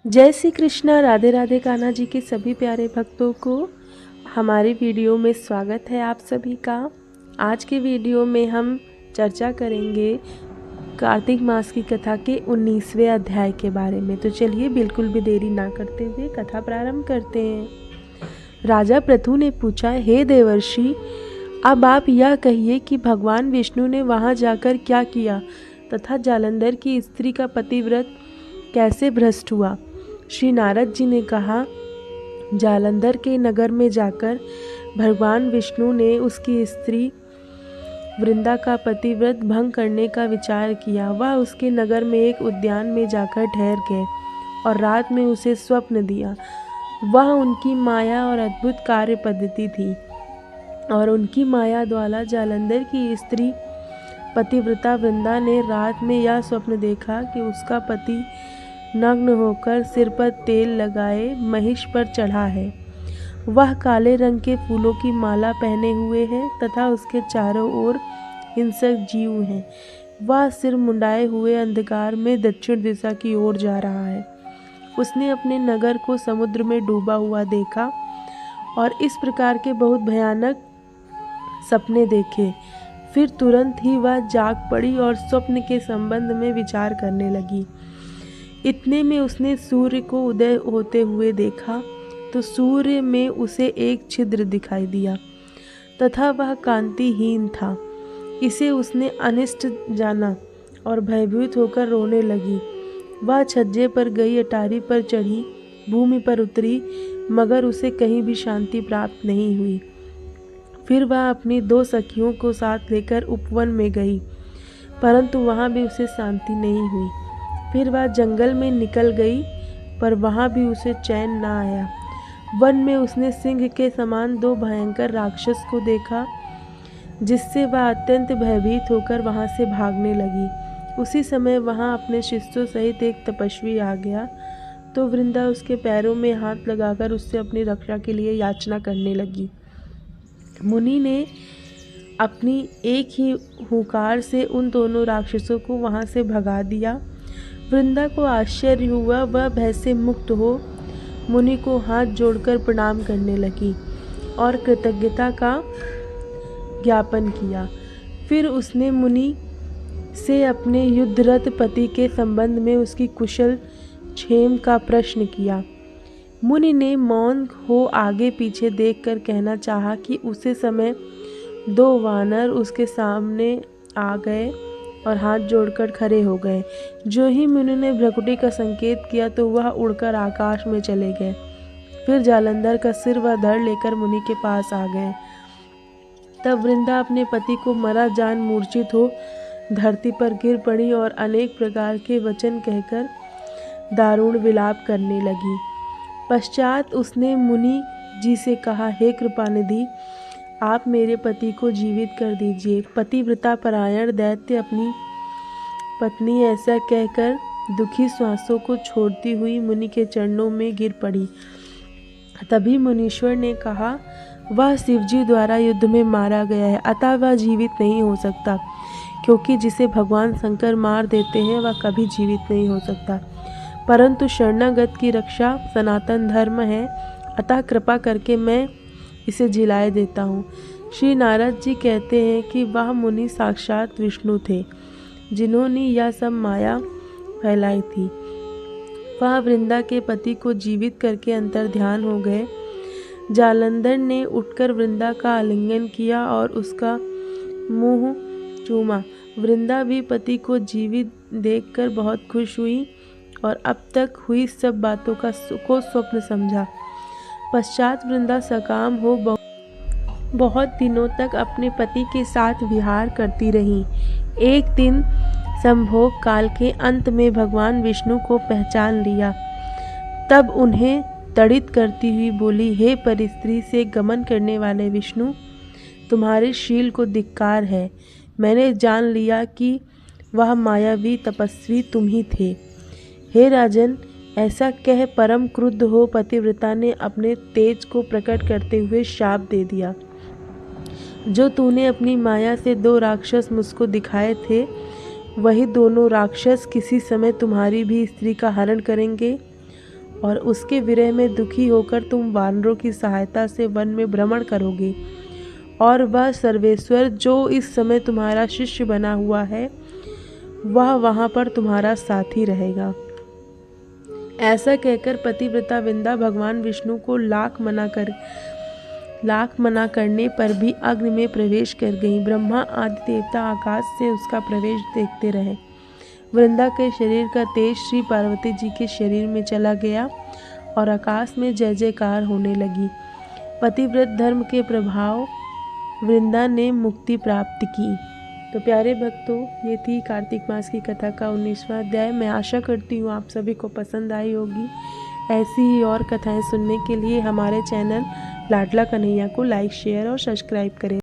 जय श्री कृष्णा। राधे राधे। कान्हा जी के सभी प्यारे भक्तों को हमारी वीडियो में स्वागत है आप सभी का। आज के वीडियो में हम चर्चा करेंगे कार्तिक मास की कथा के 19वें अध्याय के बारे में। तो चलिए बिल्कुल भी देरी ना करते हुए कथा प्रारंभ करते हैं। राजा पृथु ने पूछा, हे देवर्षि, अब आप यह कहिए कि भगवान विष्णु ने वहां जाकर क्या किया तथा जालंधर की स्त्री का पतिव्रत कैसे भ्रष्ट हुआ। श्री नारद जी ने कहा, जालंधर के नगर में जाकर भगवान विष्णु ने उसकी स्त्री वृंदा का पतिव्रत भंग करने का विचार किया। वह उसके नगर में एक उद्यान में जाकर ठहर गए और रात में उसे स्वप्न दिया। वह उनकी माया और अद्भुत कार्य पद्धति थी और उनकी माया द्वारा जालंधर की स्त्री पतिव्रता वृंदा ने रात में यह स्वप्न देखा कि उसका पति नग्न होकर सिर पर तेल लगाए महिष पर चढ़ा है। वह काले रंग के फूलों की माला पहने हुए है तथा उसके चारों ओर हिंसक जीव हैं। वह सिर मुंडाए हुए अंधकार में दक्षिण दिशा की ओर जा रहा है। उसने अपने नगर को समुद्र में डूबा हुआ देखा और इस प्रकार के बहुत भयानक सपने देखे। फिर तुरंत ही वह जाग पड़ी और स्वप्न के संबंध में विचार करने लगी। इतने में उसने सूर्य को उदय होते हुए देखा तो सूर्य में उसे एक छिद्र दिखाई दिया तथा वह कांतिहीन था। इसे उसने अनिष्ट जाना और भयभीत होकर रोने लगी। वह छज्जे पर गई, अटारी पर चढ़ी, भूमि पर उतरी, मगर उसे कहीं भी शांति प्राप्त नहीं हुई। फिर वह अपनी 2 सखियों को साथ लेकर उपवन में गई, परंतु वहाँ भी उसे शांति नहीं हुई। फिर वह जंगल में निकल गई, पर वहाँ भी उसे चैन न आया। वन में उसने सिंह के समान 2 भयंकर राक्षस को देखा, जिससे वह अत्यंत भयभीत होकर वहाँ से भागने लगी। उसी समय वहाँ अपने शिष्यों सहित एक तपस्वी आ गया, तो वृंदा उसके पैरों में हाथ लगाकर उससे अपनी रक्षा के लिए याचना करने लगी। मुनि ने अपनी एक ही हुंकार से उन दोनों राक्षसों को वहाँ से भगा दिया। वृंदा को आश्चर्य हुआ। वह भय से मुक्त हो मुनि को हाथ जोड़कर प्रणाम करने लगी और कृतज्ञता का ज्ञापन किया। फिर उसने मुनि से अपने युद्धरत पति के संबंध में उसकी कुशल क्षेम का प्रश्न किया। मुनि ने मौन हो आगे पीछे देखकर कहना चाहा कि उसी समय 2 वानर उसके सामने आ गए और हाथ जोड़कर खड़े हो गए। जो ही मुनि ने भ्रकुटी का संकेत किया तो वह उड़कर आकाश में चले गए। फिर जालंधर का सिर व धड़ लेकर मुनि के पास आ गए। तब वृंदा अपने पति को मरा जान मूर्छित हो धरती पर गिर पड़ी और अनेक प्रकार के वचन कहकर दारुण विलाप करने लगी। पश्चात उसने मुनि जी से कहा, हे कृपानिधि, आप मेरे पति को जीवित कर दीजिए। पतिव्रता परायण दैत्य अपनी पत्नी ऐसा कहकर दुखी श्वासों को छोड़ती हुई मुनि के चरणों में गिर पड़ी। तभी मुनीश्वर ने कहा, वह शिवजी द्वारा युद्ध में मारा गया है, अतः वह जीवित नहीं हो सकता, क्योंकि जिसे भगवान शंकर मार देते हैं वह कभी जीवित नहीं हो सकता। परंतु शरणागत की रक्षा सनातन धर्म है, अतः कृपा करके मैं इसे जिलाए देता हूँ। श्री नारद जी कहते हैं कि वह मुनि साक्षात विष्णु थे, जिन्होंने यह सब माया फैलाई थी। वह वृंदा के पति को जीवित करके अंतर ध्यान हो गए। जालंधर ने उठकर वृंदा का आलिंगन किया और उसका मुंह चूमा। वृंदा भी पति को जीवित देखकर बहुत खुश हुई और अब तक हुई सब बातों को स्वप्न समझा। पश्चात वृंदा सकाम हो बहुत दिनों तक अपने पति के साथ विहार करती रही। एक दिन संभोग काल के अंत में भगवान विष्णु को पहचान लिया। तब उन्हें तड़ित करती हुई बोली, हे परिस्त्री से गमन करने वाले विष्णु, तुम्हारे शील को धिक्कार है। मैंने जान लिया कि वह मायावी तपस्वी तुम ही थे। हे राजन, ऐसा कह परम क्रुद्ध हो पतिव्रता ने अपने तेज को प्रकट करते हुए शाप दे दिया। जो तूने अपनी माया से 2 राक्षस मुझको दिखाए थे, वही दोनों राक्षस किसी समय तुम्हारी भी स्त्री का हरण करेंगे और उसके विरह में दुखी होकर तुम वानरों की सहायता से वन में भ्रमण करोगे और वह सर्वेश्वर जो इस समय तुम्हारा शिष्य बना हुआ है वह वहाँ पर तुम्हारा साथी रहेगा। ऐसा कहकर पतिव्रता वृंदा भगवान विष्णु को लाख मना करने पर भी अग्नि में प्रवेश कर गई। ब्रह्मा आदि देवता आकाश से उसका प्रवेश देखते रहे। वृंदा के शरीर का तेज श्री पार्वती जी के शरीर में चला गया और आकाश में जय जयकार होने लगी। पतिव्रत धर्म के प्रभाव वृंदा ने मुक्ति प्राप्त की। तो प्यारे भक्तों, ये थी कार्तिक मास की कथा का 19वां अध्याय। मैं आशा करती हूँ आप सभी को पसंद आई होगी। ऐसी ही और कथाएं सुनने के लिए हमारे चैनल लाडला कन्हैया को लाइक, शेयर और सब्सक्राइब करें।